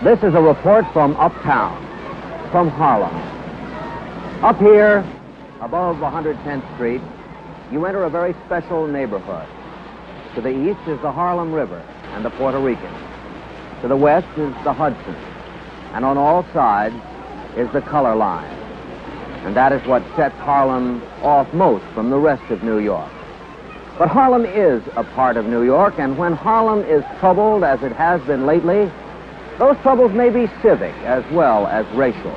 This is a report from uptown, from Harlem. Up here, above 110th Street, you enter a very special neighborhood. To the east is the Harlem River and the Puerto Rican. To the west is the Hudson. And on all sides is the color line. And that is what sets Harlem off most from the rest of New York. But Harlem is a part of New York, and when Harlem is troubled, as it has been lately, those troubles may be civic as well as racial.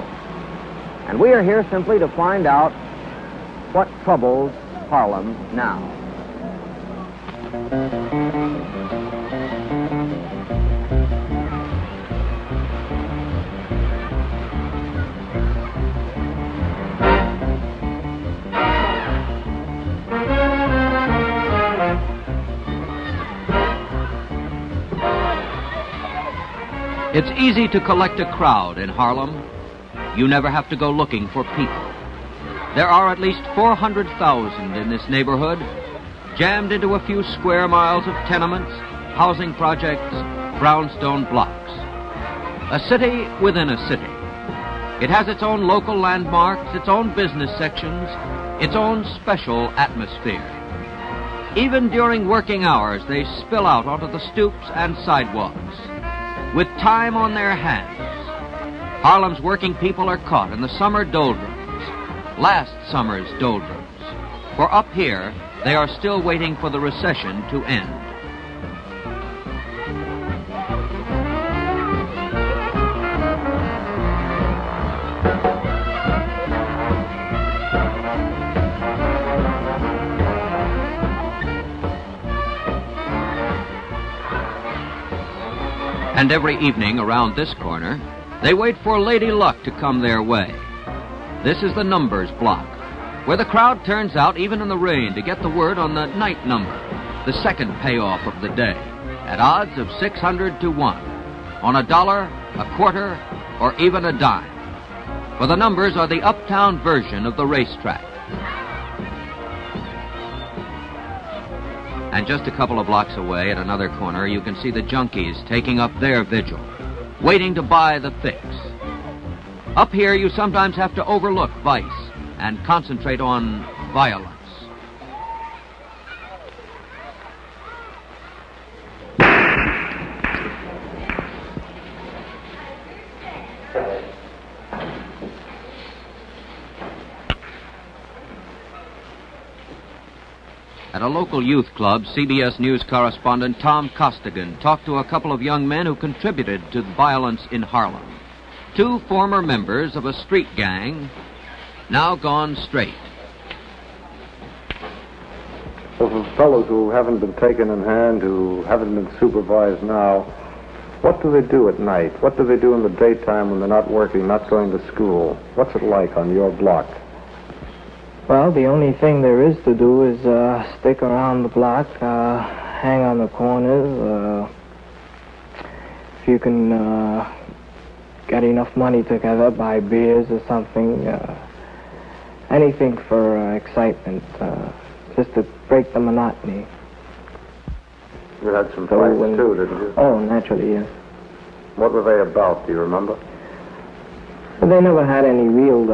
And we are here simply to find out what troubles Harlem now. It's easy to collect a crowd in Harlem. You never have to go looking for people. There are at least 400,000 in this neighborhood, jammed into a few square miles of tenements, housing projects, brownstone blocks. A city within a city. It has its own local landmarks, its own business sections, its own special atmosphere. Even during working hours, they spill out onto the stoops and sidewalks. With time on their hands, Harlem's working people are caught in the summer doldrums, last summer's doldrums. For up here, they are still waiting for the recession to end. And every evening around this corner, they wait for Lady Luck to come their way. This is the numbers block, where the crowd turns out even in the rain to get the word on the night number, the second payoff of the day, at odds of 600 to 1, on a dollar, a quarter, or even a dime. For the numbers are the uptown version of the racetrack. And just a couple of blocks away at another corner, you can see the junkies taking up their vigil, waiting to buy the fix. Up here, you sometimes have to overlook vice and concentrate on violence. At a local youth club, CBS News correspondent Tom Costigan talked to a couple of young men who contributed to the violence in Harlem. Two former members of a street gang, now gone straight. Well, for fellows who haven't been taken in hand, who haven't been supervised now, what do they do at night? What do they do in the daytime when they're not working, not going to school? What's it like on your block? Well, the only thing there is to do is stick around the block, hang on the corners. If you can get enough money together, buy beers or something, anything for excitement, just to break the monotony. You had some fights too, didn't you? Oh, naturally, yes. What were they about, do you remember? They never had any real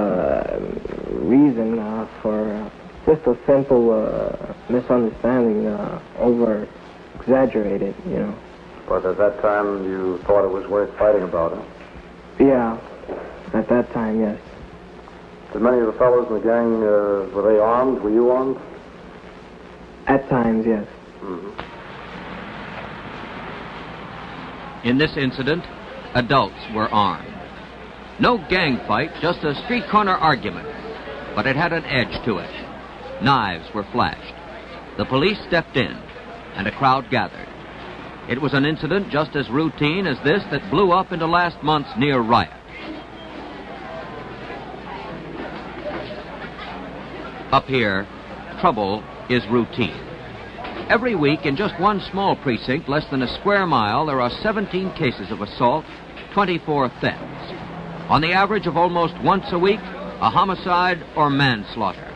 reason for just a simple misunderstanding, over-exaggerated, you know. But at that time, you thought it was worth fighting about, huh? Yeah, at that time, yes. Did many of the fellows in the gang, were they armed? Were you armed? At times, yes. Mm-hmm. In this incident, adults were armed. No gang fight, just a street corner argument. But it had an edge to it. Knives were flashed. The police stepped in, and a crowd gathered. It was an incident just as routine as this that blew up into last month's near riot. Up here, trouble is routine. Every week, in just one small precinct, less than a square mile, there are 17 cases of assault, 24 thefts. On the average of almost once a week, a homicide or manslaughter.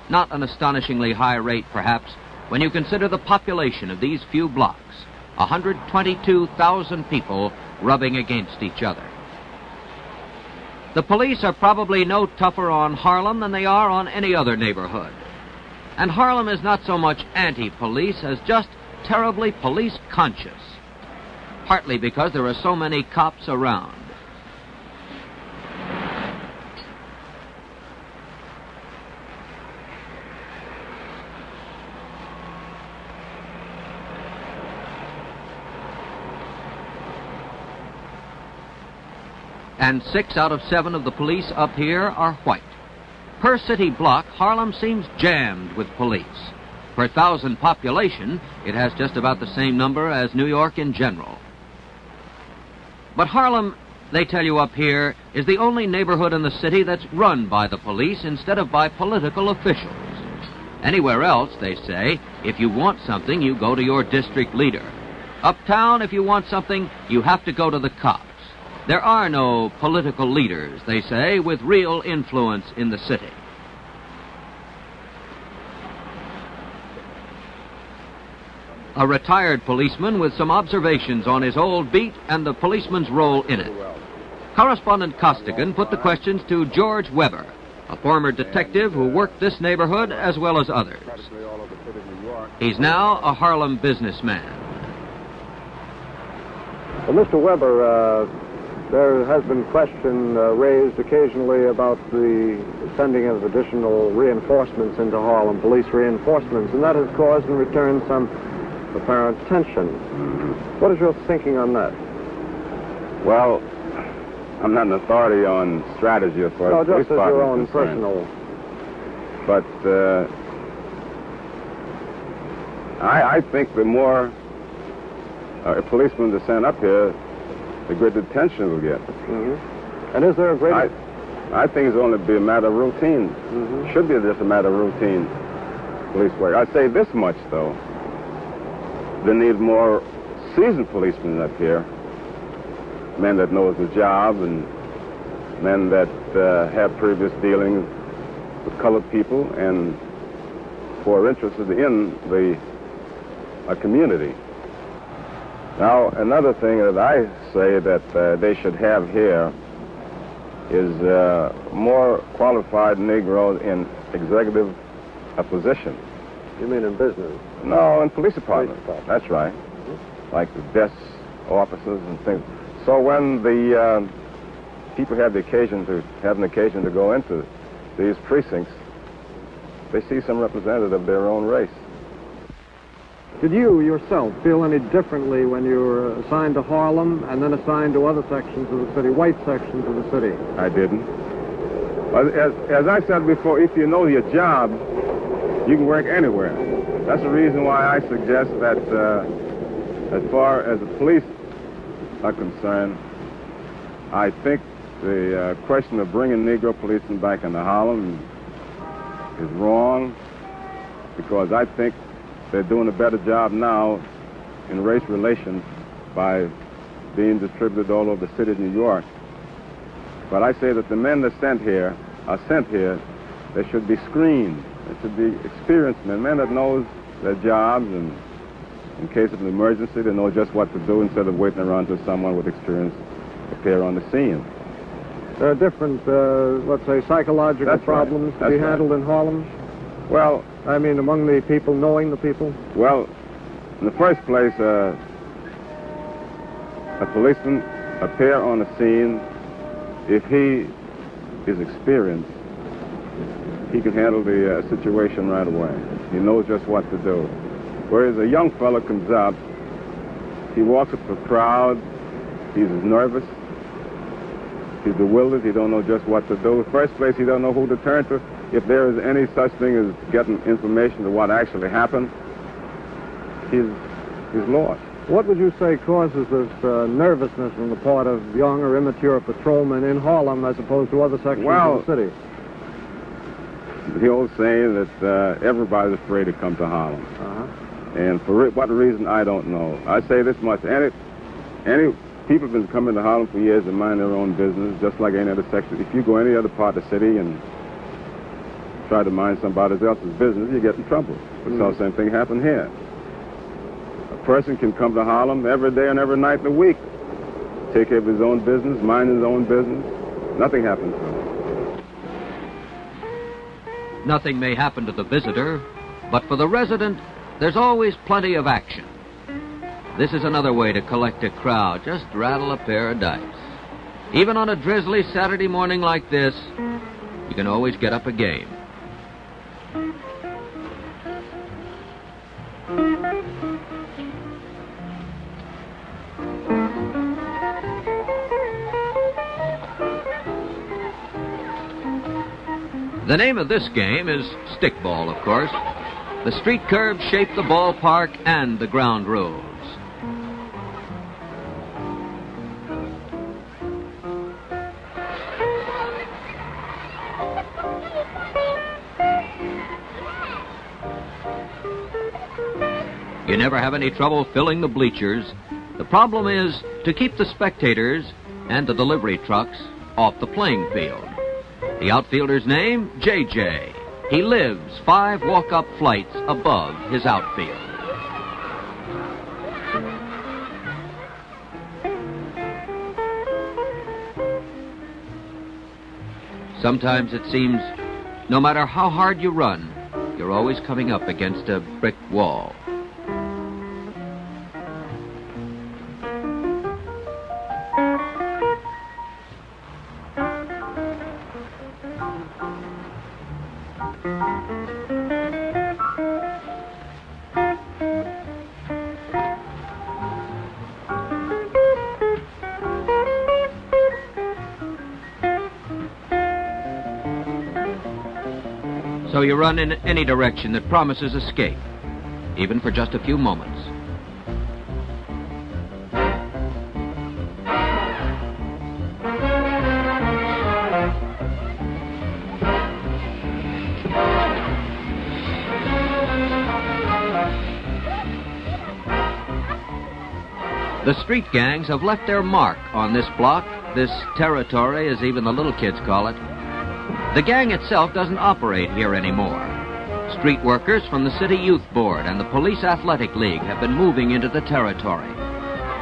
Not an astonishingly high rate, perhaps, when you consider the population of these few blocks, 122,000 people rubbing against each other. The police are probably no tougher on Harlem than they are on any other neighborhood. And Harlem is not so much anti-police as just terribly police-conscious, partly because there are so many cops around. And 6 out of 7 of the police up here are white. Per city block, Harlem seems jammed with police. Per 1,000 population, it has just about the same number as New York in general. But Harlem, they tell you up here, is the only neighborhood in the city that's run by the police instead of by political officials. Anywhere else, they say, if you want something, you go to your district leader. Uptown, if you want something, you have to go to the cops. There are no political leaders, they say, with real influence in the city. A retired policeman with some observations on his old beat and the policeman's role in it. Correspondent Costigan put the questions to George Weber, a former detective who worked this neighborhood as well as others. He's now a Harlem businessman. Well, Mr. Weber, there has been question raised occasionally about the sending of additional reinforcements into Harlem, police reinforcements, and that has caused in return some apparent tension. What is your thinking on that? Well, I'm not an authority on strategy as far as police just as your own concerned. personal. But I think the more policemen to send up here, the greater attention we'll get. Mm-hmm. And is there a greater... I think it's only be a matter of routine. Mm-hmm. Should be just a matter of routine police work. I say this much, though. They need more seasoned policemen up here. Men that knows the job and men that have previous dealings with colored people and who are interested in the community. Now, another thing that I say that they should have here is more qualified Negroes in executive positions. You mean in business? No, in police departments. That's right. Mm-hmm. Like the desk officers and things. So when the people have an occasion to go into these precincts, they see some representative of their own race. Did you yourself feel any differently when you were assigned to Harlem and then assigned to other sections of the city, white sections of the city? I didn't. As I said before, if you know your job, you can work anywhere. That's the reason why I suggest that as far as the police are concerned, I think the question of bringing Negro policemen back into Harlem is wrong, because I think they're doing a better job now in race relations by being distributed all over the city of New York. But I say that the men that are sent here, they should be screened. They should be experienced men that knows their jobs, and in case of an emergency, they know just what to do instead of waiting around till someone with experience appear on the scene. There are different, let's say, psychological problems to be handled in Harlem? Well, I mean, among the people, knowing the people? Well, in the first place, a policeman appear on the scene. If he is experienced, he can handle the situation right away. He knows just what to do. Whereas a young fellow comes up, he walks up to a crowd, he's nervous, he's bewildered, he don't know just what to do. In the first place, he don't know who to turn to. If there is any such thing as getting information to what actually happened, he's lost. What would you say causes this nervousness on the part of young or immature patrolmen in Harlem as opposed to other sections of the city? The old saying that everybody's afraid to come to Harlem. Uh-huh. And for what reason, I don't know. I say this much. Any people have been coming to Harlem for years and mind their own business, just like any other section. If you go any other part of the city and try to mind somebody else's business, you get in trouble. The same thing happened here. person can come to Harlem every day and every night of the week, take care of his own business, mind his own business. Nothing happens to him. Nothing may happen to the visitor, but for the resident, there's always plenty of action. This is another way to collect a crowd. Just rattle a pair of dice. Even on a drizzly Saturday morning like this, you can always get up a game. The name of this game is stickball, of course. The street curbs shape the ballpark and the ground rules. You never have any trouble filling the bleachers. The problem is to keep the spectators and the delivery trucks off the playing field. The outfielder's name, JJ. He lives 5 walk-up flights above his outfield. Sometimes it seems no matter how hard you run, you're always coming up against a brick wall. So you run in any direction that promises escape, even for just a few moments. The street gangs have left their mark on this block, this territory, as even the little kids call it. The gang itself doesn't operate here anymore. Street workers from the City Youth Board and the Police Athletic League have been moving into the territory.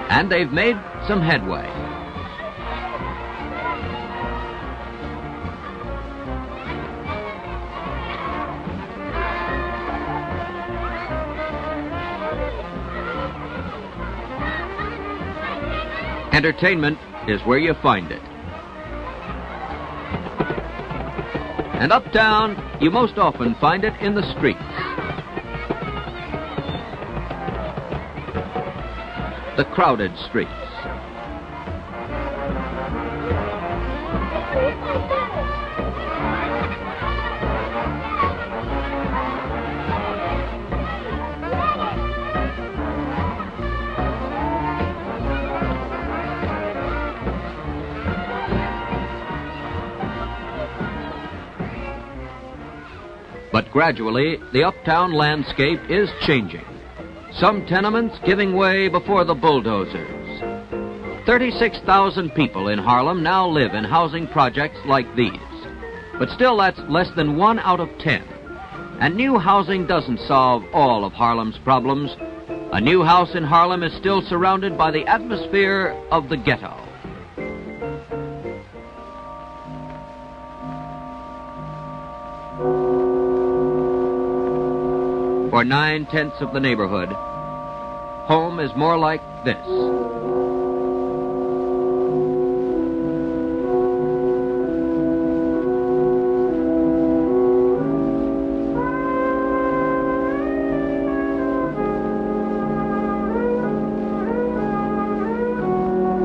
And they've made some headway. Entertainment is where you find it. And uptown, you most often find it in the streets. The crowded streets. But gradually, the uptown landscape is changing. Some tenements giving way before the bulldozers. 36,000 people in Harlem now live in housing projects like these. But still, that's less than 1 out of 10. And new housing doesn't solve all of Harlem's problems. A new house in Harlem is still surrounded by the atmosphere of the ghetto. For 9/10 of the neighborhood, home is more like this.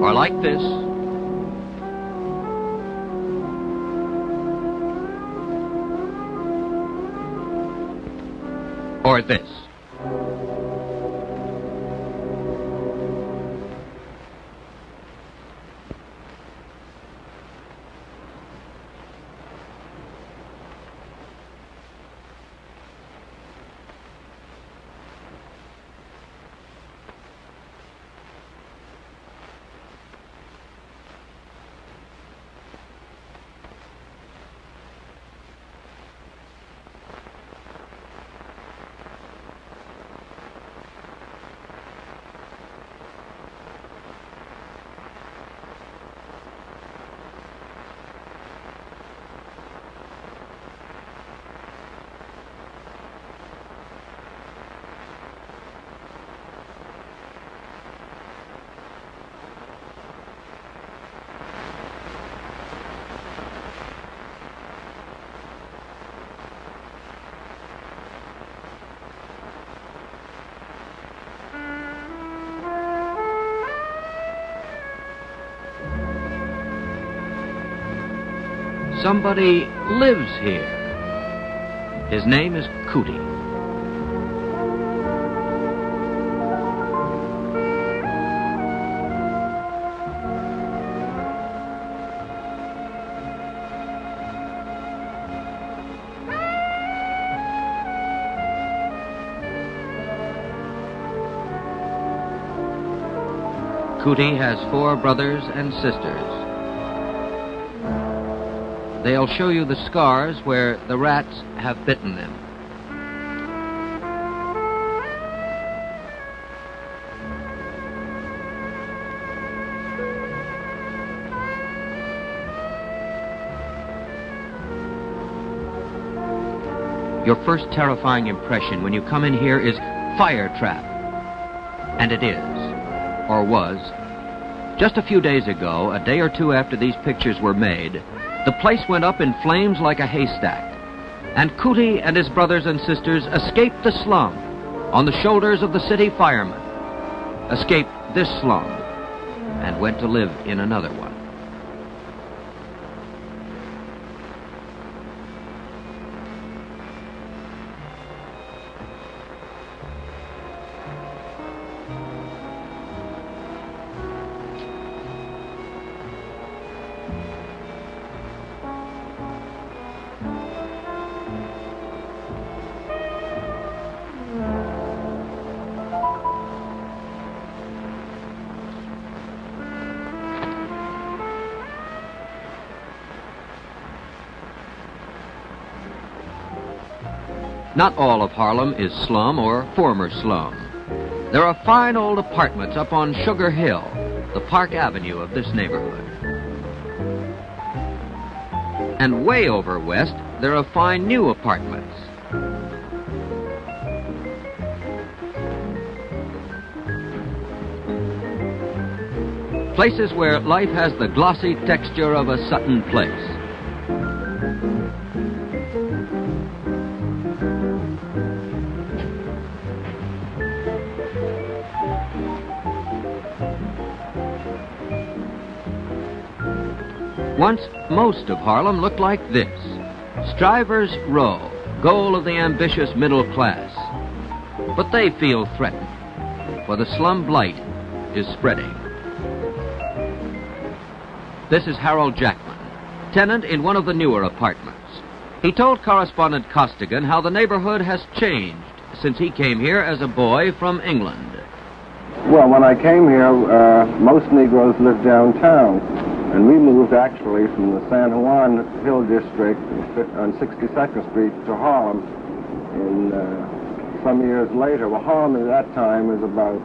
Or like this. Or this. Somebody lives here. His name is Cootie. Cootie has 4 brothers and sisters. They'll show you the scars where the rats have bitten them. Your first terrifying impression when you come in here is fire trap. And it is. Or was. Just a few days ago, a day or two after these pictures were made, the place went up in flames like a haystack. And Cootie and his brothers and sisters escaped the slum on the shoulders of the city firemen. Escaped this slum and went to live in another one. Not all of Harlem is slum or former slum. There are fine old apartments up on Sugar Hill, the Park Avenue of this neighborhood. And way over west, there are fine new apartments. Places where life has the glossy texture of a Sutton place. Once, most of Harlem looked like this. Strivers' Row, goal of the ambitious middle class. But they feel threatened, for the slum blight is spreading. This is Harold Jackman, tenant in one of the newer apartments. He told correspondent Costigan how the neighborhood has changed since he came here as a boy from England. Well, when I came here, most Negroes lived downtown. And we moved actually from the San Juan Hill District on 62nd Street to Harlem in some years later. Well, Harlem at that time was about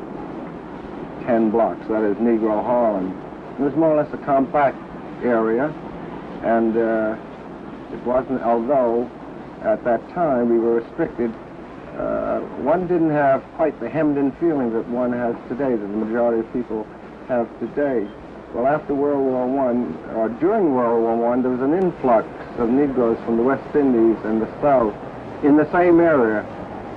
10 blocks, that is Negro Harlem. It was more or less a compact area, and it wasn't, although at that time we were restricted, one didn't have quite the hemmed-in feeling that one has today, that the majority of people have today. Well, after World War I, or during World War I, there was an influx of Negroes from the West Indies and the South in the same area.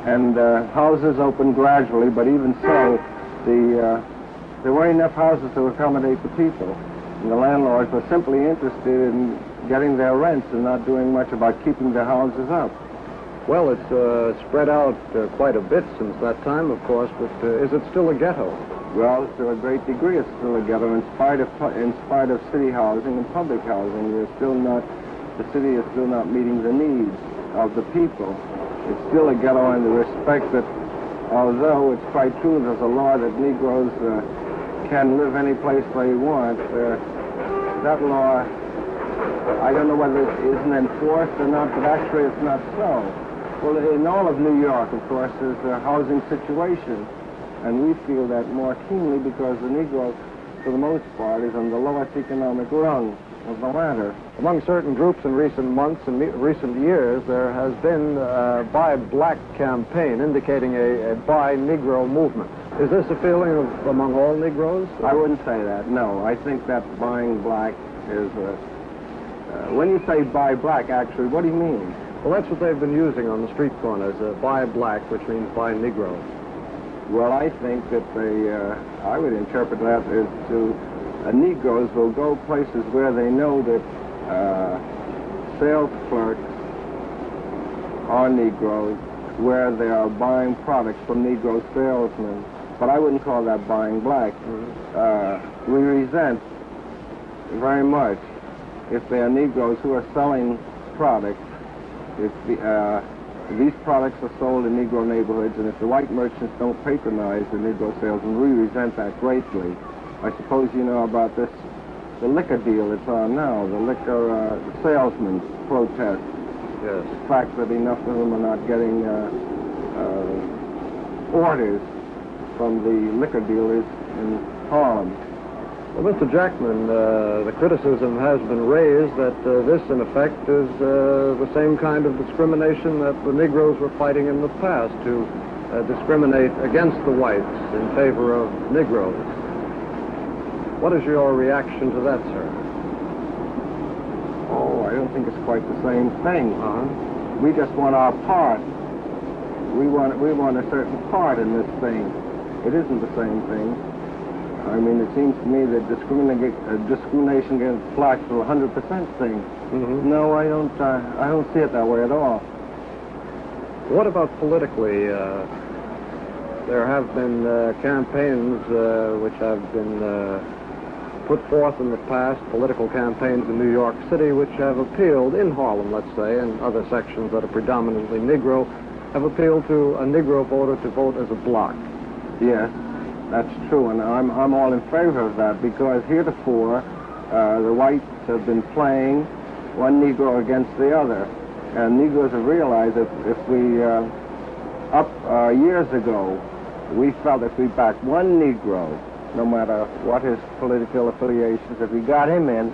And houses opened gradually, but even so, there weren't enough houses to accommodate the people. And the landlords were simply interested in getting their rents and not doing much about keeping their houses up. Well, it's spread out quite a bit since that time, of course, but is it still a ghetto? Well, to a great degree, it's still a ghetto. In spite of city housing and public housing, the city is still not meeting the needs of the people. It's still a ghetto in the respect that, although it's quite true there's a law that Negroes can live any place they want, that law, I don't know whether it isn't enforced or not, but actually it's not so. Well, in all of New York, of course, there's a housing situation. And we feel that more keenly because the Negro, for the most part, is on the lowest economic rung of the ladder. Among certain groups in recent months and recent years, there has been a Buy Black campaign indicating a Buy Negro movement. Is this a feeling among all Negroes? I wouldn't say that, no. I think that buying black is... when you say buy black, actually, what do you mean? Well, that's what they've been using on the street corners, Buy Black, which means Buy Negro. Well, I think that I would interpret that as to Negroes will go places where they know that sales clerks are Negroes, where they are buying products from Negro salesmen. But I wouldn't call that buying black. We resent very much if they are Negroes who are selling products. If these products are sold in Negro neighborhoods, and if the white merchants don't patronize the Negro salesmen, we resent that greatly. I suppose you know about this, the liquor deal that's on now, the liquor salesmen protest. Yes. The fact that enough of them are not getting orders from the liquor dealers in Harlem. Well, Mr. Jackman, the criticism has been raised that this, in effect, is the same kind of discrimination that the Negroes were fighting in the past, to discriminate against the whites in favor of Negroes. What is your reaction to that, sir? Oh, I don't think it's quite the same thing. We just want our part. We want a certain part in this thing. It isn't the same thing. I mean, it seems to me that discrimination against blacks is a 100% thing. No, I don't see it that way at all. What about politically? There have been campaigns which have been put forth in the past, political campaigns in New York City, which have appealed in Harlem, let's say, and other sections that are predominantly Negro, have appealed to a Negro voter to vote as a bloc. Yes, that's true, and I'm all in favor of that, because heretofore the whites have been playing one Negro against the other, and Negroes have realized that if we years ago we felt if we backed one Negro, no matter what his political affiliations, if we got him in,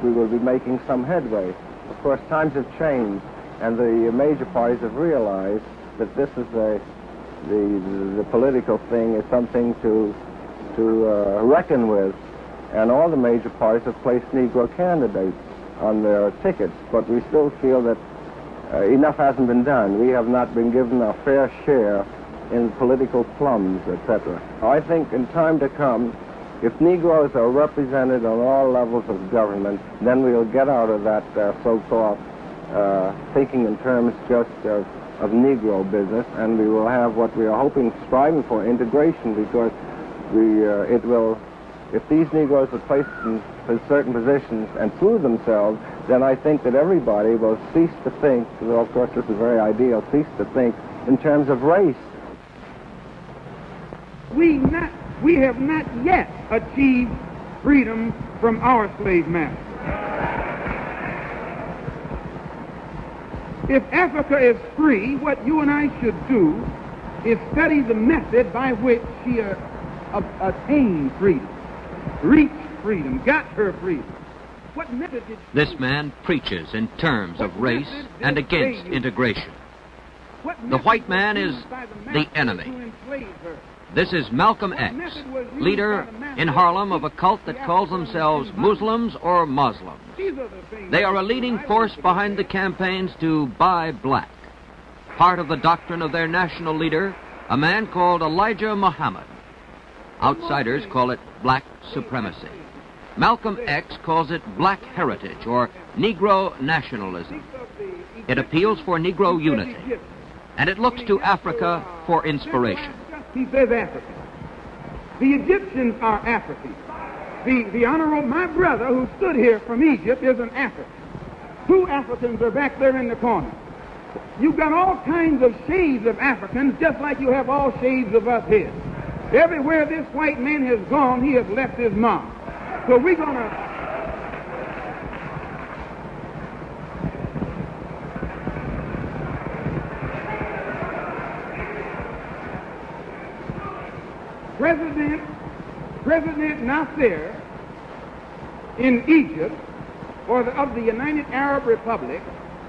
we will be making some headway. Of course, times have changed, and the major parties have realized that this is the political thing is something to reckon with, and all the major parties have placed Negro candidates on their tickets, but we still feel that enough hasn't been done. We have not been given our fair share in political plums, etc. I think in time to come, if Negroes are represented on all levels of government, then we'll get out of that so-called thinking in terms just of Negro business, and we will have what we are hoping, striving for, integration, because it will, if these Negroes are placed in certain positions and prove themselves, then I think that everybody will cease to think, well, of course this is very ideal, cease to think in terms of race. We have not yet achieved freedom from our slave master. If Africa is free, what you and I should do is study the method by which she attained freedom, reached freedom, got her freedom. What method did she This man preaches in terms of race and against integration. The white man is the enemy. This is Malcolm X, leader in Harlem of a cult that calls themselves Muslims or Muslims. They are a leading force behind the campaigns to buy black. Part of the doctrine of their national leader, a man called Elijah Muhammad. Outsiders call it black supremacy. Malcolm X calls it black heritage or Negro nationalism. It appeals for Negro unity, and it looks to Africa for inspiration. He says African. The Egyptians are African. The honorable, my brother who stood here from Egypt is an African. 2 Africans are back there in the corner. You've got all kinds of shades of Africans, just like you have all shades of us here. Everywhere this white man has gone, he has left his mark. So we're going to... President Nasser in Egypt, or of the United Arab Republic,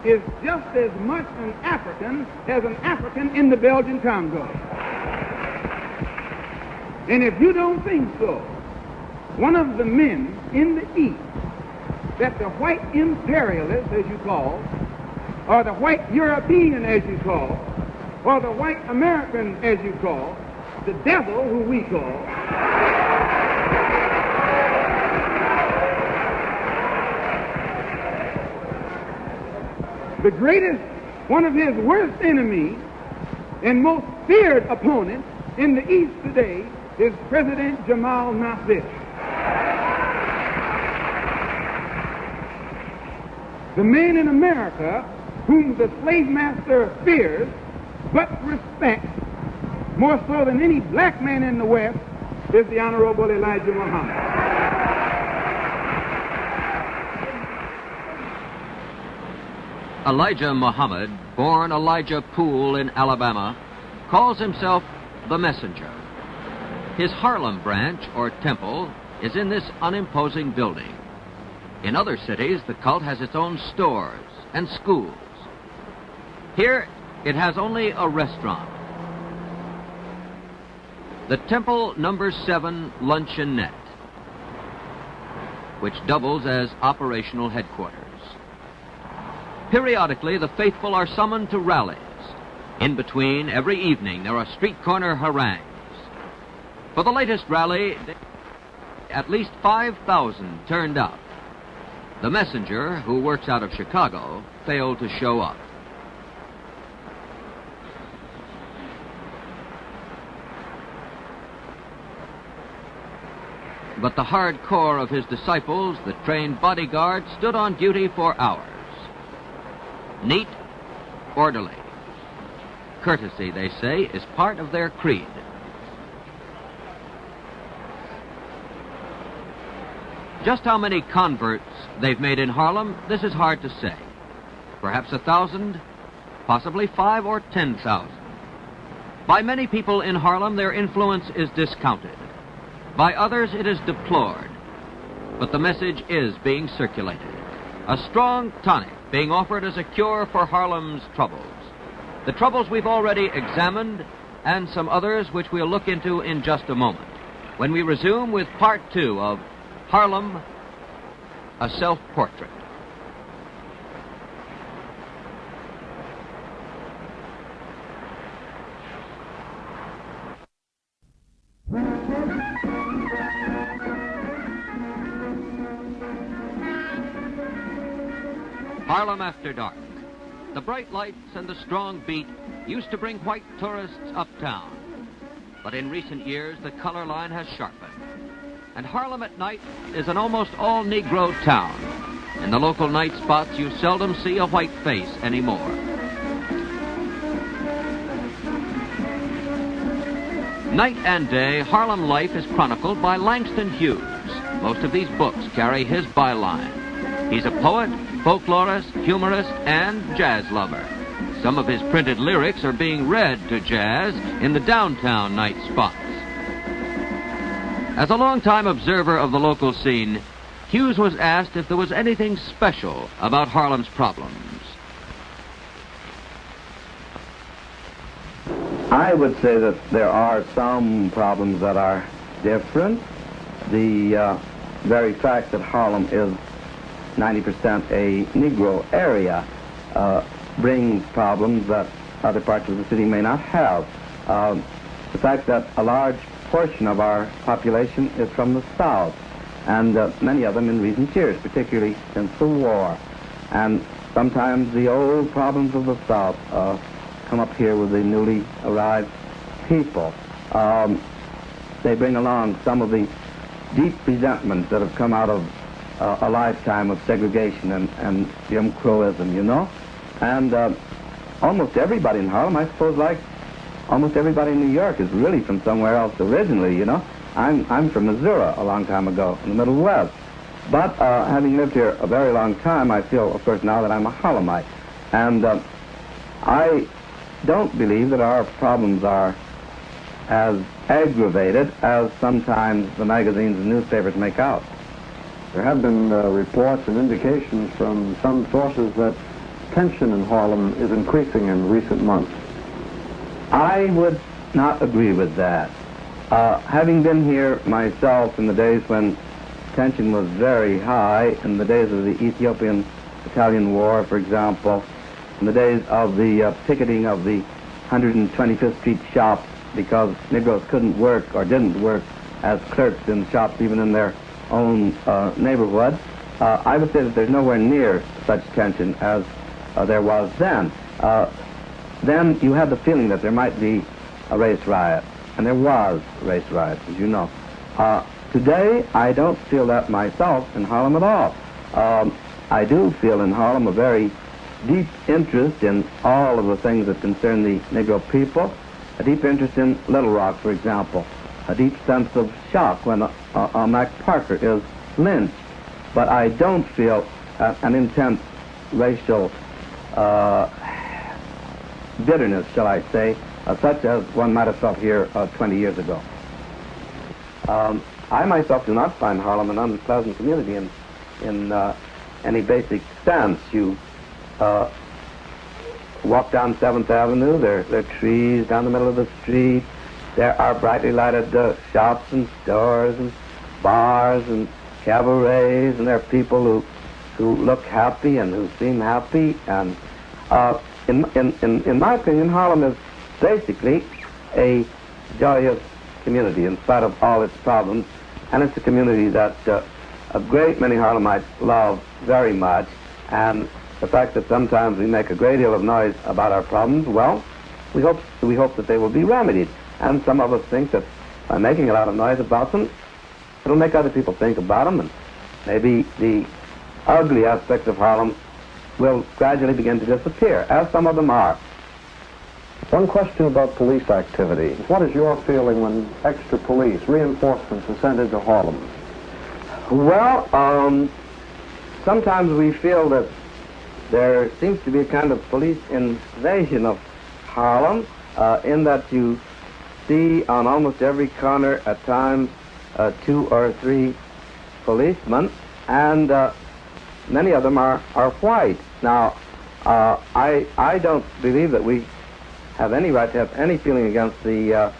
is just as much an African as an African in the Belgian Congo. And if you don't think so, one of the men in the East that the white imperialist, as you call, or the white European, as you call, or the white American, as you call, the devil, who we call, The greatest, one of his worst enemies and most feared opponent in the East today is President Jamal Nasser. The man in America whom the slave master fears but respects more so than any black man in the West is the Honorable Elijah Muhammad. Elijah Muhammad, born Elijah Poole in Alabama, calls himself the Messenger. His Harlem branch, or temple, is in this unimposing building. In other cities, the cult has its own stores and schools. Here, it has only a restaurant. The temple number 7 luncheonette, which doubles as operational headquarters. Periodically, the faithful are summoned to rallies. In between, every evening, there are street corner harangues. For the latest rally, at least 5,000 turned up. The messenger, who works out of Chicago, failed to show up. But the hard core of his disciples, the trained bodyguards, stood on duty for hours. Neat, orderly. Courtesy, they say, is part of their creed. Just how many converts they've made in Harlem, this is hard to say. Perhaps 1,000, possibly 5,000 or 10,000. By many people in Harlem, their influence is discounted. By others, it is deplored. But the message is being circulated. A strong tonic being offered as a cure for Harlem's troubles. The troubles we've already examined, and some others which we'll look into in just a moment, when we resume with part 2 of Harlem, a self-portrait. Harlem after dark. The bright lights and the strong beat used to bring white tourists uptown. But in recent years, the color line has sharpened. And Harlem at night is an almost all-Negro town. In the local night spots, you seldom see a white face anymore. Night and day, Harlem life is chronicled by Langston Hughes. Most of these books carry his byline. He's a poet, folklorist, humorist, and jazz lover. Some of his printed lyrics are being read to jazz in the downtown night spots. As a longtime observer of the local scene, Hughes was asked if there was anything special about Harlem's problems. I would say that there are some problems that are different. The very fact that Harlem is 90% a Negro area brings problems that other parts of the city may not have. The fact that a large portion of our population is from the South, and many of them in recent years, particularly since the war. And sometimes the old problems of the South come up here with the newly arrived people. They bring along some of the deep resentments that have come out of a lifetime of segregation and Jim Crowism, you know? And almost everybody in Harlem, I suppose, like almost everybody in New York, is really from somewhere else originally, you know? I'm from Missouri a long time ago, in the Middle West. But having lived here a very long time, I feel, of course, now that I'm a Harlemite. And I don't believe that our problems are as aggravated as sometimes the magazines and newspapers make out. There have been reports and indications from some sources that tension in Harlem is increasing in recent months. I would not agree with that. Having been here myself in the days when tension was very high, in the days of the Ethiopian-Italian War, for example, in the days of the picketing of the 125th Street shops because Negroes couldn't work or didn't work as clerks in shops even in their own neighborhood, I would say that there's nowhere near such tension as there was then. Then you had the feeling that there might be a race riot, and there was race riots, as you know. Today, I don't feel that myself in Harlem at all. I do feel in Harlem a very deep interest in all of the things that concern the Negro people, a deep interest in Little Rock, for example, a deep sense of shock when Mac Parker is lynched. But I don't feel an intense racial bitterness, shall I say, such as one might have felt here 20 years ago. I myself do not find Harlem an unpleasant community in any basic sense. You walk down 7th Avenue, there are trees down the middle of the street, there are brightly lighted shops and stores and bars and cabarets, and there are people who look happy and who seem happy, and in my opinion, Harlem is basically a joyous community in spite of all its problems, and it's a community that a great many Harlemites love very much, and the fact that sometimes we make a great deal of noise about our problems, well, we hope that they will be remedied, and some of us think that by making a lot of noise about them, it'll make other people think about them, and maybe the ugly aspects of Harlem will gradually begin to disappear, as some of them are. One question about police activity. What is your feeling when extra police, reinforcements are sent into Harlem? Well, sometimes we feel that there seems to be a kind of police invasion of Harlem, in that you see on almost every corner at times 2 or 3 policemen, and many of them are white. Now, I don't believe that we have any right to have any feeling against the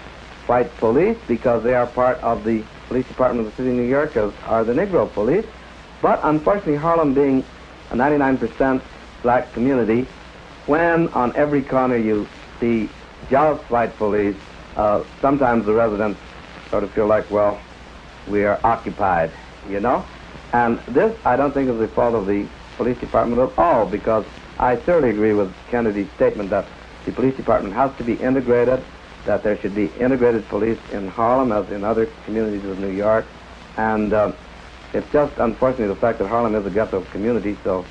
white police, because they are part of the police department of the city of New York, as are the Negro police. But unfortunately, Harlem being a 99% black community, when on every corner you see just white police, sometimes the residents sort of feel like, well, we are occupied, you know? And this, I don't think, is the fault of the police department at all, because I thoroughly agree with Kennedy's statement that the police department has to be integrated, that there should be integrated police in Harlem as in other communities of New York. And it's just, unfortunately, the fact that Harlem is a ghetto community, so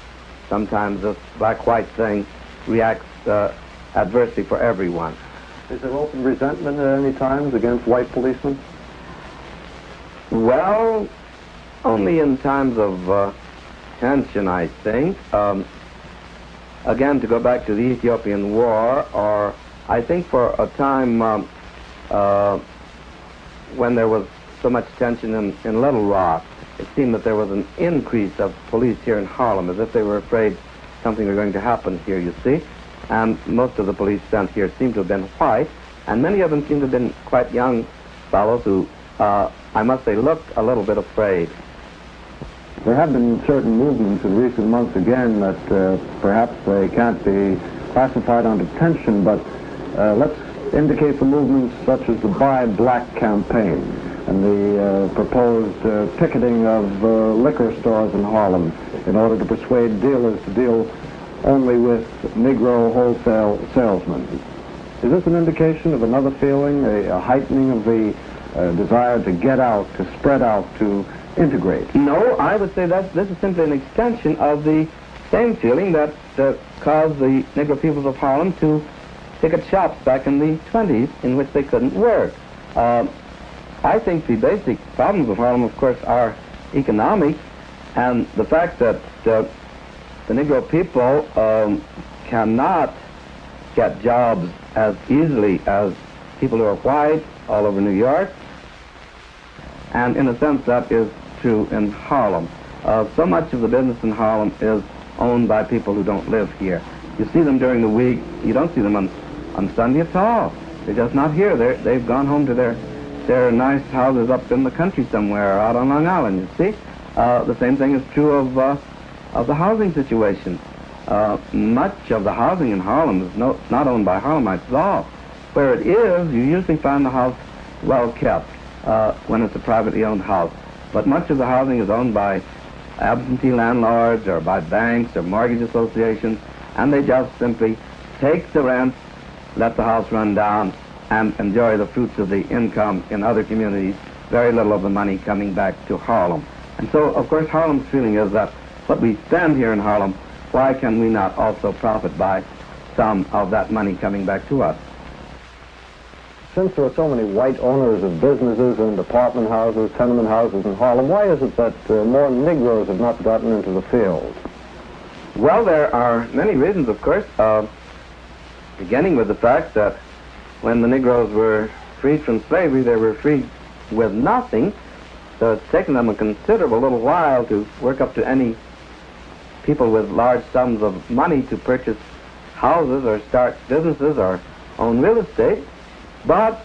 sometimes this black-white thing reacts adversely for everyone. Is there open resentment at any times against white policemen? Well, only in times of tension, I think. Again, to go back to the Ethiopian War, or I think for a time when there was so much tension in Little Rock, it seemed that there was an increase of police here in Harlem, as if they were afraid something was going to happen here, you see. And most of the police sent here seem to have been white, and many of them seem to have been quite young fellows who, I must say, looked a little bit afraid. There have been certain movements in recent months, again, that perhaps they can't be classified under tension, but let's indicate the movements such as the Buy Black campaign and the proposed picketing of liquor stores in Harlem in order to persuade dealers to deal only with Negro wholesale salesmen. Is this an indication of another feeling, a heightening of the desire to get out, to spread out, to integrate? No, I would say that this is simply an extension of the same feeling that caused the Negro peoples of Harlem to picket shops back in the 20s, in which they couldn't work. I think the basic problems of Harlem, of course, are economic, and the fact that the Negro people cannot get jobs as easily as people who are white all over New York. And in a sense, that is true in Harlem. So much of the business in Harlem is owned by people who don't live here. You see them during the week. You don't see them on Sunday at all. They're just not here. They've gone home to their nice houses up in the country somewhere, or out on Long Island, you see. The same thing is true of the housing situation. Much of the housing in Harlem is not owned by Harlemites at all. Where it is, you usually find the house well kept when it's a privately owned house. But much of the housing is owned by absentee landlords or by banks or mortgage associations, and they just simply take the rent, let the house run down, and enjoy the fruits of the income in other communities, very little of the money coming back to Harlem. And so, of course, Harlem's feeling is that what we spend here in Harlem, why can we not also profit by some of that money coming back to us? Since there are so many white owners of businesses and apartment houses, tenement houses in Harlem, why is it that more Negroes have not gotten into the field? Well, there are many reasons, of course, beginning with the fact that when the Negroes were freed from slavery, they were freed with nothing. So it's taken them a considerable little while to work up to any people with large sums of money to purchase houses or start businesses or own real estate. But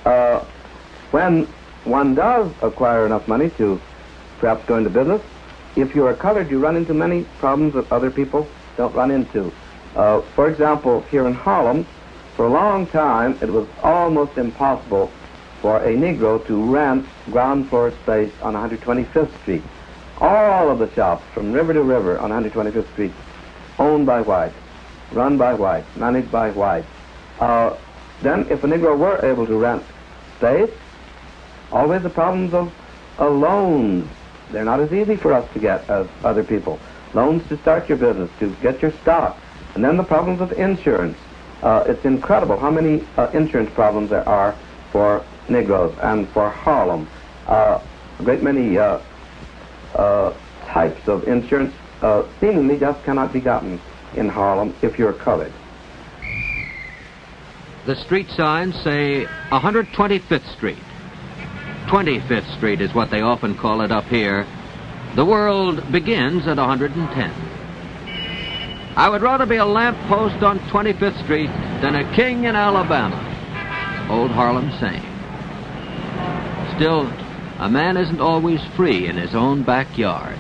when one does acquire enough money to perhaps go into business, if you are colored, you run into many problems that other people don't run into. For example, here in Harlem, for a long time, it was almost impossible for a Negro to rent ground floor space on 125th Street. All of the shops, from river to river on 125th Street, owned by whites, run by whites, managed by whites. Then, if a Negro were able to rent space, always the problems of loans. They're not as easy for us to get as other people. Loans to start your business, to get your stock. And then the problems of insurance. It's incredible how many insurance problems there are for Negroes and for Harlem. A great many types of insurance seemingly just cannot be gotten in Harlem if you're colored. The street signs say 125th Street. 25th Street is what they often call it up here. The world begins at 110. I would rather be a lamppost on 25th Street than a king in Alabama. Old Harlem saying. Still, a man isn't always free in his own backyard.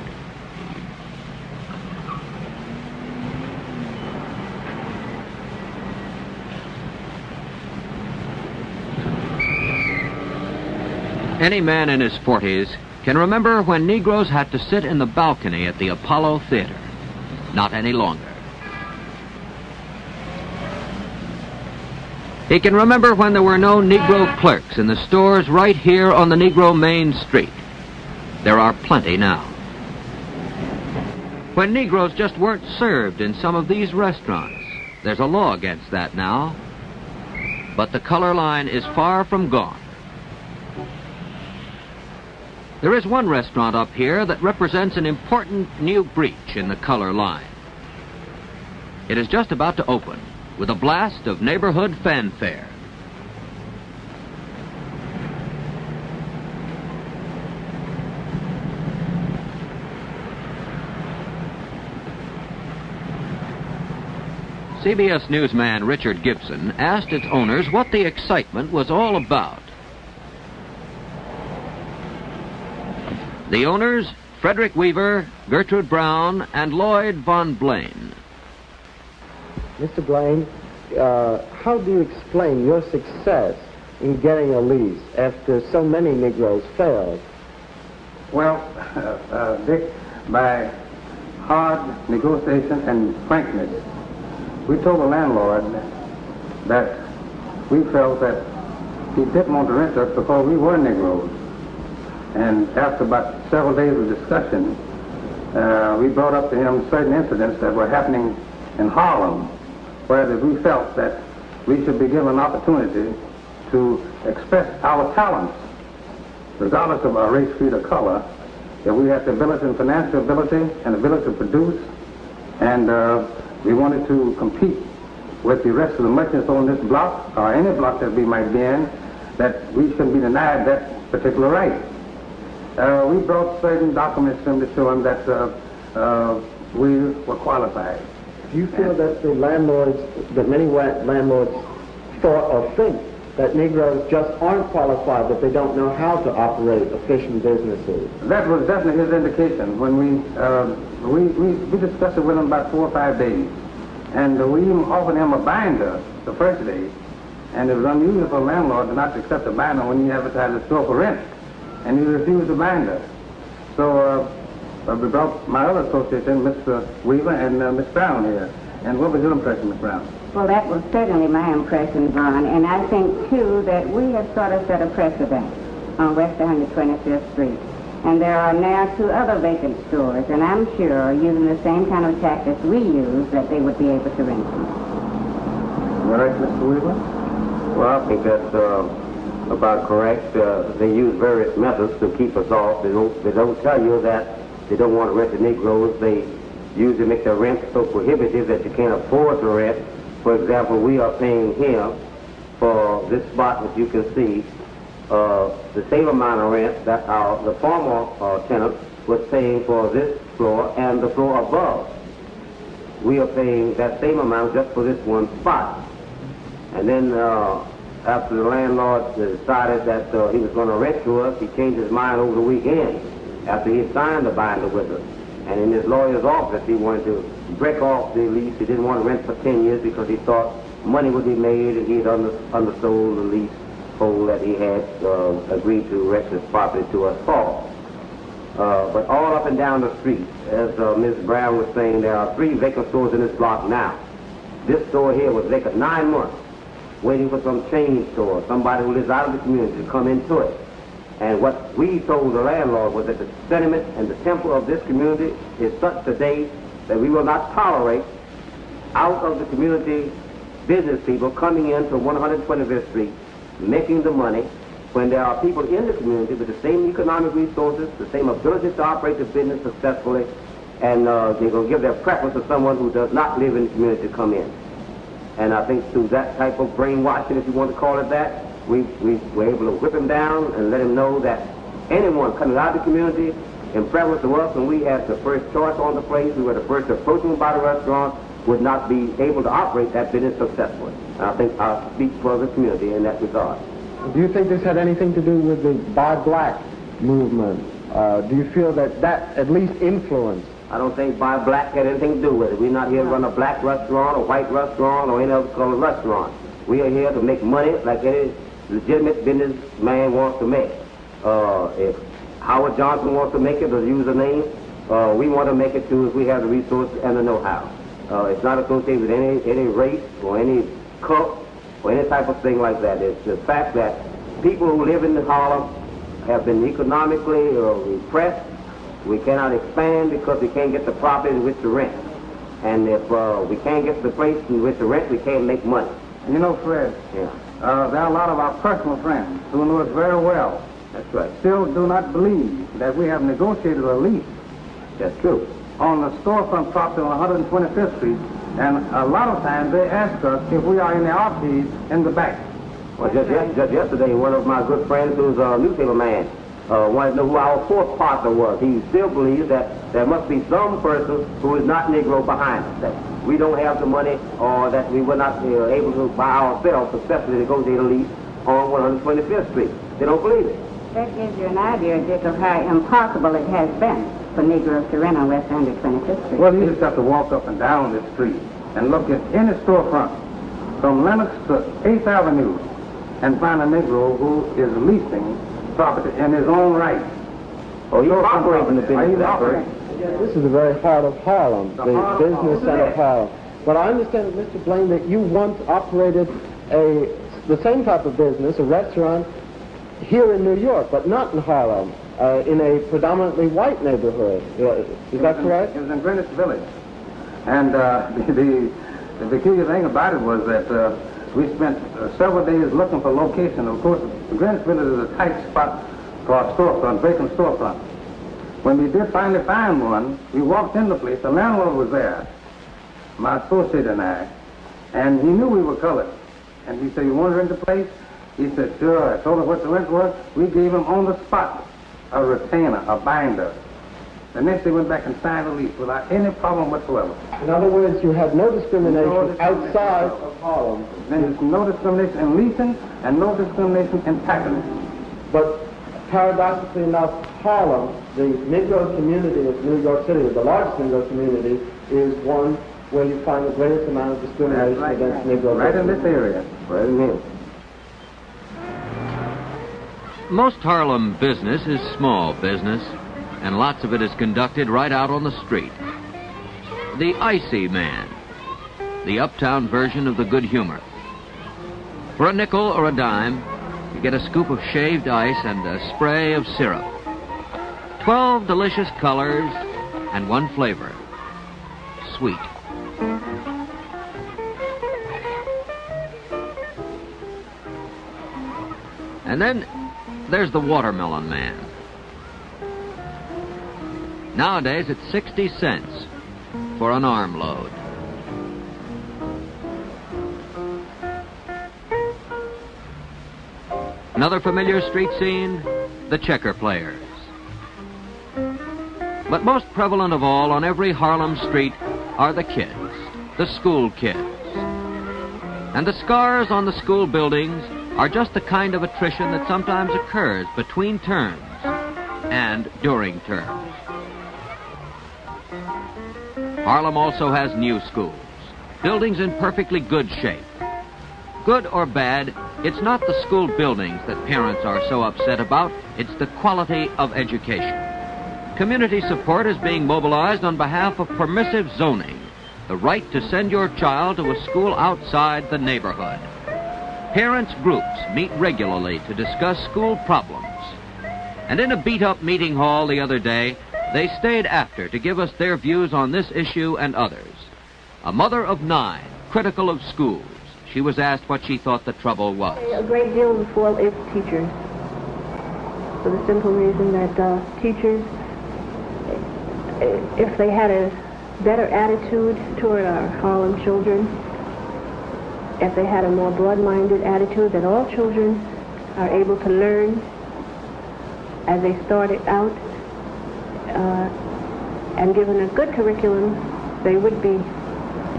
Any man in his 40s can remember when Negroes had to sit in the balcony at the Apollo Theater. Not any longer. He can remember when there were no Negro clerks in the stores right here on the Negro Main Street. There are plenty now. When Negroes just weren't served in some of these restaurants. There's a law against that now. But the color line is far from gone. There is one restaurant up here that represents an important new breach in the color line. It is just about to open with a blast of neighborhood fanfare. CBS newsman Richard Gibson asked its owners what the excitement was all about. The owners, Frederick Weaver, Gertrude Brown, and Lloyd Von Blaine. Mr. Blaine, how do you explain your success in getting a lease after so many Negroes failed? Well, Dick, by hard negotiation and frankness, we told the landlord that we felt that he didn't want to rent us because we were Negroes. And after about several days of discussion, we brought up to him certain incidents that were happening in Harlem, where we felt that we should be given an opportunity to express our talents, regardless of our race, creed, or color, if we had the ability and financial ability and ability to produce, and we wanted to compete with the rest of the merchants on this block, or any block that we might be in, that we shouldn't be denied that particular right. We brought certain documents to him to show him that we were qualified. Do you feel that the landlords, that many landlords thought or think that Negroes just aren't qualified, that they don't know how to operate efficient businesses? That was definitely his indication when we discussed it with him about 4 or 5 days. And we even offered him a binder the first day. And it was unusual for a landlord to not accept a binder when you advertise a store for rent. And he refused the binder. So we brought my other associate in, Mr. Weaver and Miss Brown here. And what was your impression, Miss Brown? Well, that was certainly my impression, Vaughn, and I think, too, that we have sort of set a precedent on West 125th Street. And there are now 2 other vacant stores, and I'm sure, using the same kind of tactics we use, that they would be able to rent them. Is that right, Mr. Weaver? Well, I think that's about correct. They use various methods to keep us off. They don't tell you that they don't want to rent the Negroes. They usually make their rent so prohibitive that you can't afford to rent. For example, we are paying here for this spot that you can see the same amount of rent that the former tenant was paying for this floor and the floor above. We are paying that same amount just for this one spot. And then after the landlord decided that he was going to rent to us, he changed his mind over the weekend after he had signed the binder with us. And in his lawyer's office, he wanted to break off the lease. He didn't want to rent for 10 years because he thought money would be made, and he had undersold the lease hold that he had agreed to rent this property to us for. But all up and down the street, as Ms. Brown was saying, there are 3 vacant stores in this block now. This store here was vacant 9 months, waiting for some chain store, somebody who lives out of the community to come into it. And what we told the landlord was that the sentiment and the temper of this community is such today that we will not tolerate out of the community business people coming into 125th Street, making the money, when there are people in the community with the same economic resources, the same ability to operate the business successfully, and they're going to give their preference to someone who does not live in the community to come in. And I think through that type of brainwashing, if you want to call it that, we were able to whip him down and let him know that anyone coming out of the community, in preference to us, when we had the first choice on the place, we were the first to approach him about a restaurant, would not be able to operate that business successfully. And I think I speak for the community in that regard. Do you think this had anything to do with the Buy Black movement? Do you feel that at least influenced? I don't think Buy Black had anything to do with it. We're not here to run a black restaurant, a white restaurant, or any other color restaurant. We are here to make money like any legitimate businessman wants to make. If Howard Johnson wants to make it, or use a name, we want to make it too if we have the resources and the know-how. It's not associated with any race or any cult or any type of thing like that. It's the fact that people who live in Harlem have been economically repressed. We cannot expand because we can't get the property in which to rent. And if we can't get the place in which to rent, we can't make money. You know, Fred, Yeah, there are a lot of our personal friends who know us very well, that's right. still do not believe that we have negotiated a lease That's true. on the storefront property on 125th Street, and a lot of times they ask us if we are in the office in the back. Well, just yesterday, one of my good friends who's a newspaper man wanted to know who our 4th partner was. He still believes that there must be some person who is not Negro behind us, that we don't have the money, or that we were not able to by ourselves successfully negotiate a lease on 125th Street. They don't believe it. That gives you an idea, Dick, of how impossible it has been for Negroes to rent on West 125th Street. Well, you just have to walk up and down this street and look at any storefront from Lenox to 8th Avenue and find a Negro who is leasing property in his own right. Oh, he's operating the business. This is the very heart of Harlem, the business center of Harlem. But I understand, Mr. Blaine, that you once operated the same type of business, a restaurant, here in New York, but not in Harlem, in a predominantly white neighborhood. Is that correct? It was in Greenwich Village. And the peculiar thing about it was that we spent several days looking for location. Of course, Greenwich Village is a tight spot for a storefront, vacant storefront. When we did finally find one, we walked in the place. The landlord was there, my associate and I, and he knew we were colored. And he said, "You want to rent the place?" He said, "Sure." I told him what the rent was. We gave him on the spot a retainer, a binder. The next day went back and signed the lease without any problem whatsoever. In other words, you had no discrimination outside of Harlem. There's no discrimination in leasing and no discrimination in taxing. But paradoxically enough, Harlem, the Negro community of New York City, the largest Negro community, is one where you find the greatest amount of discrimination against Negro. Right in this area. Right in here. Most Harlem business is small business, and lots of it is conducted right out on the street. The icy man, the uptown version of the good humor. For a nickel or a dime, you get a scoop of shaved ice and a spray of syrup. 12 delicious colors and one flavor, sweet. And then there's the Watermelon Man. Nowadays it's 60 cents for an armload. Another familiar street scene, the checker players. But most prevalent of all on every Harlem street are the kids, the school kids. And the scars on the school buildings are just the kind of attrition that sometimes occurs between terms and during terms. Harlem also has new schools, buildings in perfectly good shape. Good or bad, it's not the school buildings that parents are so upset about, it's the quality of education. Community support is being mobilized on behalf of permissive zoning, the right to send your child to a school outside the neighborhood. Parents' groups meet regularly to discuss school problems. And in a beat-up meeting hall the other day, they stayed after to give us their views on this issue and others. A mother of 9, critical of schools. She was asked what she thought the trouble was. A great deal of the fault is teachers. For the simple reason that teachers, if they had a better attitude toward our Harlem children, if they had a more broad-minded attitude that all children are able to learn as they started out, and given a good curriculum, they would be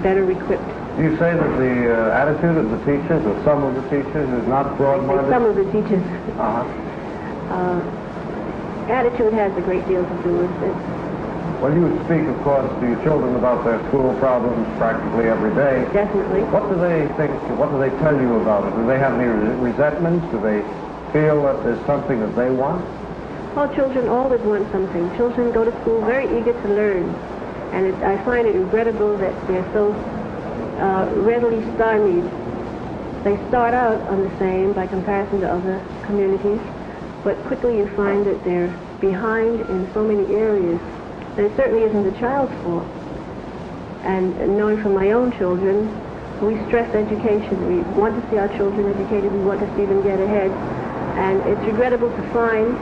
better equipped. Do you say that the attitude of the teachers, or some of the teachers, is not broad-minded? Some of the teachers. Uh-huh. Attitude has a great deal to do with it. Well, you would speak, of course, to your children about their school problems practically every day. Definitely. What do they think, what do they tell you about it? Do they have any resentments? Do they feel that there's something that they want? All children always want something. Children go to school very eager to learn. And I find it regrettable that they're so readily stymied. They start out on the same by comparison to other communities, but quickly you find that they're behind in so many areas. And it certainly isn't the child's fault. And knowing from my own children, we stress education. We want to see our children educated. We want to see them get ahead. And it's regrettable to find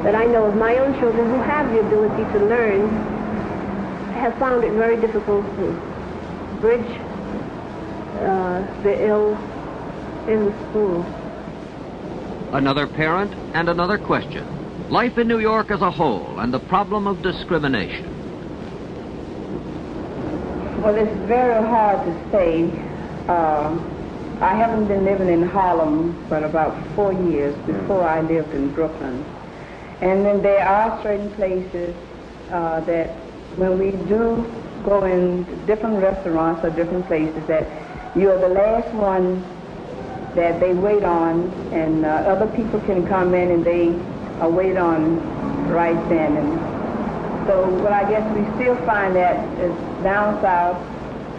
that I know of my own children who have the ability to learn have found it very difficult to bridge the ill in the school. Another parent and another question. Life in New York as a whole and the problem of discrimination. Well, it's very hard to say. I haven't been living in Harlem for about 4 years. Before I lived in Brooklyn. And then there are certain places that when we do go in different restaurants or different places that you're the last one that they wait on, and other people can come in and they wait on right then. And so, well, I guess we still find that as down south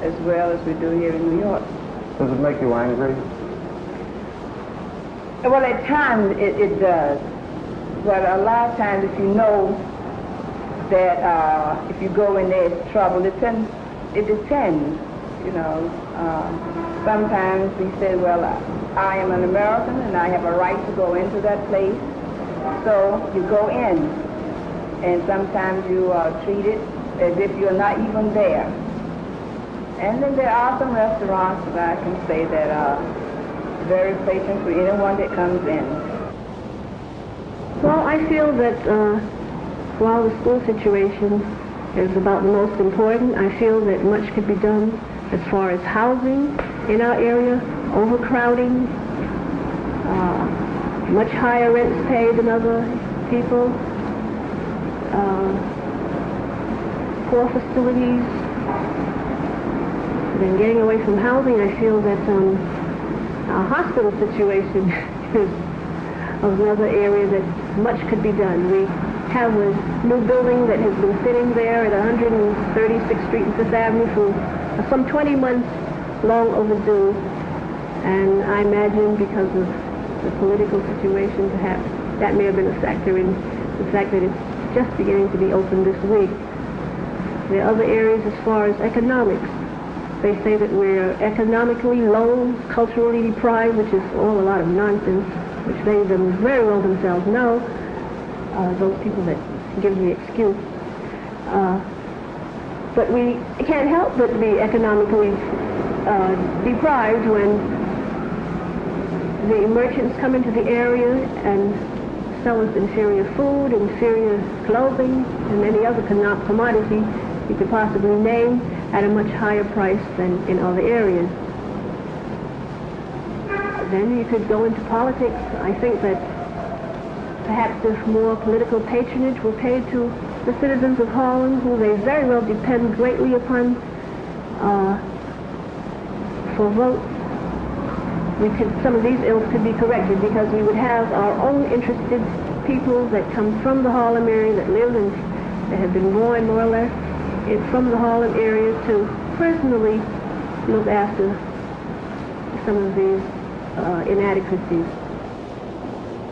as well as we do here in New York. Does it make you angry? Well, at times it does. But a lot of times if you know that if you go in there it's trouble, it depends, you know. Sometimes we say, well, I am an American and I have a right to go into that place. So you go in, and sometimes you are treated as if you're not even there. And then there are some restaurants that I can say that are very patient for anyone that comes in. Well, I feel that while the school situation is about the most important, I feel that much could be done as far as housing in our area, overcrowding, much higher rents paid than other people, poor facilities. Then getting away from housing, I feel that our hospital situation is another area that much could be done. We have a new building that has been sitting there at 136th Street and Fifth Avenue for some 20 months, long overdue. And I imagine because of the political situation, perhaps that may have been a factor in the fact that it's just beginning to be open this week. There are other areas as far as economics. They say that we're economically low, culturally deprived, which is all a lot of nonsense, which they very well themselves know, those people that give the excuse. But we can't help but be economically deprived when the merchants come into the area and sell us inferior food, inferior clothing, and any other commodity you could possibly name at a much higher price than in other areas. Then you could go into politics. I think that perhaps if more political patronage were paid to the citizens of Harlem, who they very well depend greatly upon for votes, some of these ills could be corrected, because we would have our own interested people that come from the Harlem area, that live and that have been born more or less from the Harlem area, to personally look after some of these inadequacies.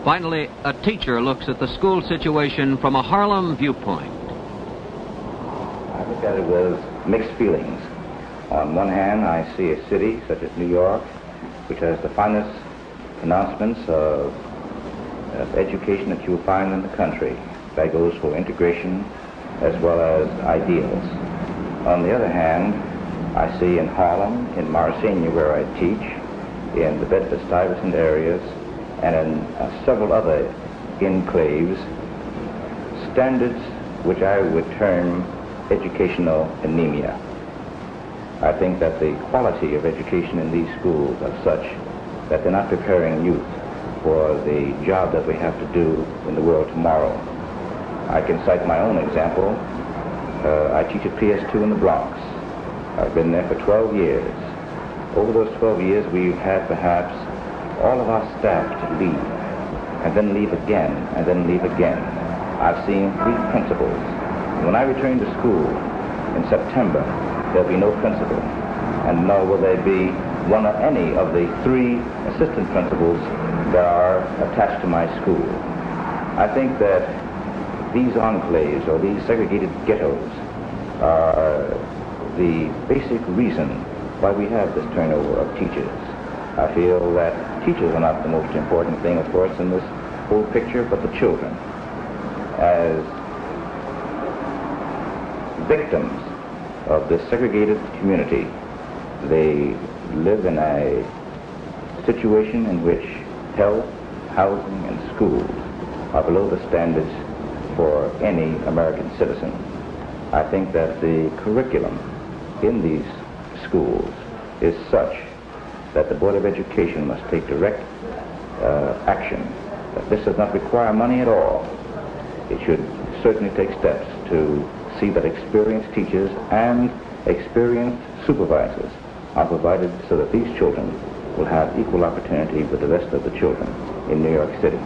Finally, a teacher looks at the school situation from a Harlem viewpoint. I look at it with mixed feelings. On one hand, I see a city such as New York, which has the finest pronouncements of education that you will find in the country. That goes for integration as well as ideals. On the other hand, I see in Harlem, in Marcigny, where I teach, in the Bedford-Stuyvesant areas, and in several other enclaves, standards which I would term educational anemia. I think that the quality of education in these schools are such that they're not preparing youth for the job that we have to do in the world tomorrow. I can cite my own example. I teach at PS2 in the Bronx. I've been there for 12 years. Over those 12 years, we've had perhaps all of our staff to leave, and then leave again, and then leave again. I've seen 3 principals. When I return to school in September, there'll be no principal, and nor will there be one or any of the 3 assistant principals that are attached to my school. I think that these enclaves, or these segregated ghettos, are the basic reason why we have this turnover of teachers. I feel that teachers are not the most important thing, of course, in this whole picture, but the children. As victims of this segregated community, they live in a situation in which health, housing, and schools are below the standards for any American citizen. I think that the curriculum in these schools is such that the Board of Education must take direct action. That this does not require money at all. It should certainly take steps to see that experienced teachers and experienced supervisors are provided so that these children will have equal opportunity with the rest of the children in New York City.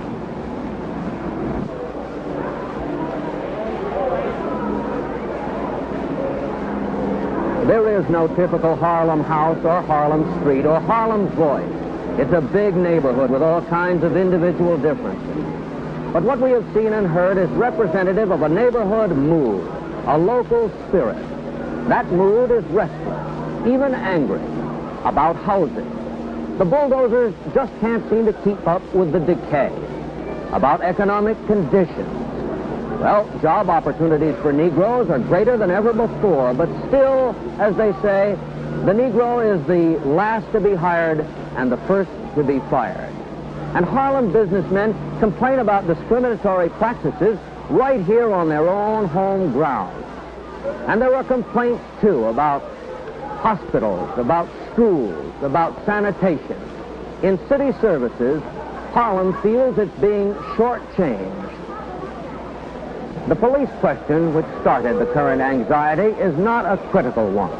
There is no typical Harlem house or Harlem street or Harlem's voice. It's a big neighborhood with all kinds of individual differences. But what we have seen and heard is representative of a neighborhood mood, a local spirit. That mood is restless, even angry, about housing. The bulldozers just can't seem to keep up with the decay. About economic conditions. Well, job opportunities for Negroes are greater than ever before, but still, as they say, the Negro is the last to be hired and the first to be fired. And Harlem businessmen complain about discriminatory practices right here on their own home ground. And there are complaints, too, about hospitals, about schools, about sanitation. In city services, Harlem feels it's being shortchanged. The police question, which started the current anxiety, is not a critical one,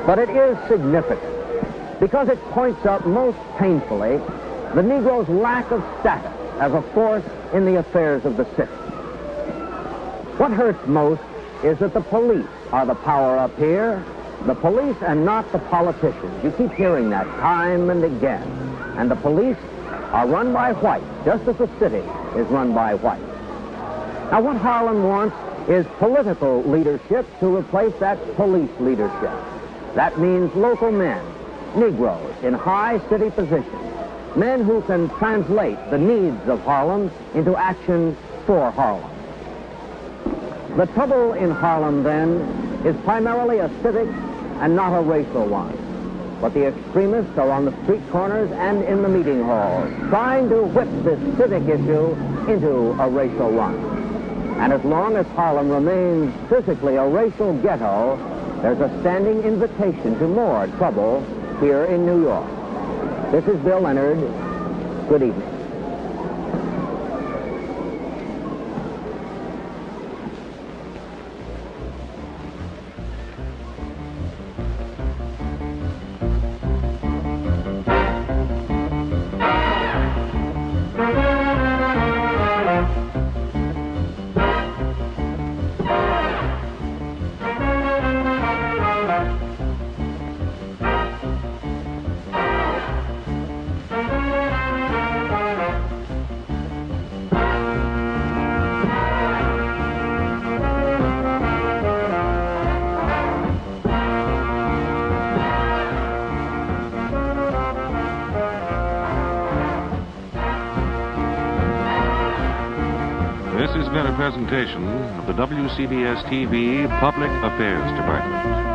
but it is significant because it points up most painfully the Negro's lack of status as a force in the affairs of the city. What hurts most is that the police are the power up here, The police and not the politicians. You keep hearing that time and again. And the police are run by whites, just as the city is run by whites. Now, what Harlem wants is political leadership to replace that police leadership. That means local men, Negroes in high city positions, men who can translate the needs of Harlem into action for Harlem. The trouble in Harlem, then, is primarily a civic and not a racial one. But the extremists are on the street corners and in the meeting halls, trying to whip this civic issue into a racial one. And as long as Harlem remains physically a racial ghetto, there's a standing invitation to more trouble here in New York. This is Bill Leonard. Good evening. This has been a presentation of the WCBS-TV Public Affairs Department.